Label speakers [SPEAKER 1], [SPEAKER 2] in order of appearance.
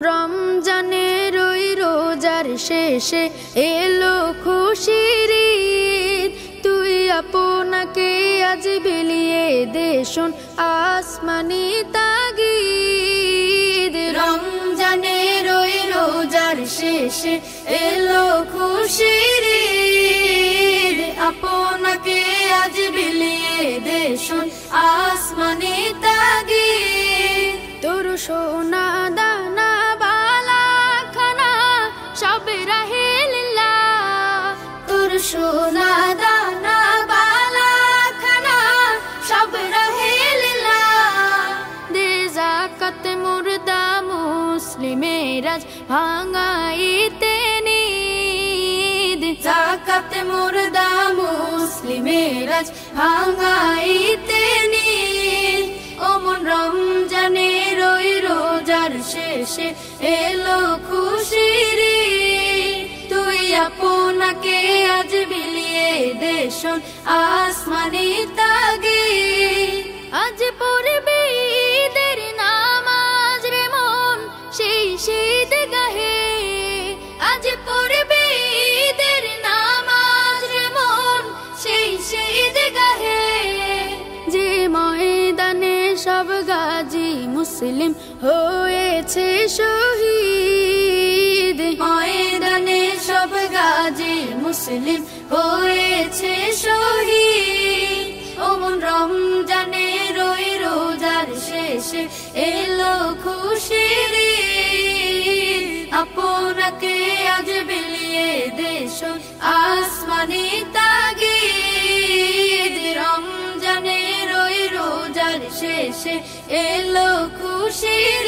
[SPEAKER 1] রমজানের ওই রোজার শেষে এলো খুশির ঈদ, তুই আপনাকে আজ বিলিয়ে দে শোন আসমানি তাগিদ। রমজানের ওই রোজার শেষে এলো খুশির ঈদ, আপনাকে আজ বিলিয়ে দে শোন আসমানি তাগিদ। তোর সোনা দানা বালা খানা সব রাহে লিল্লাহ, তোর সোনা দানা বালা খানা সব রাহে লিল্লাহ। দে যাকাত মুর্দা মুসলিমের আজ ভাঙাইতে নিদ, যাকাত মুর্দা মুসলিমের আজ ভাঙাইতে নিদ। ওমন রমজানের ওই রোজার শেষে এলো খুশির ঈদ, তুই আপনাকে আজ বিলিয়ে দে শোন আসমানি তাগিদ। আজ পড়বে ঈদের নামাজ রে মন সেই শীত গাহে, আজ পড়বে ঈদের নামাজ রে মন সেই শীত গাহে। যে ময়দানে সব গাজী মুসলিম হয়েছে শহীদ, ময়দানে সব গাজী মুসলিম হয়েছে শহীদ। ওমন রমজানের ওই রোজার শেষে এলো খুশির ঈদ, আপনাকে আজ বিলিয়ে দে শোন আসমানি তাগিদ। রমজানের ওই রোজার শেষে এলো খুশির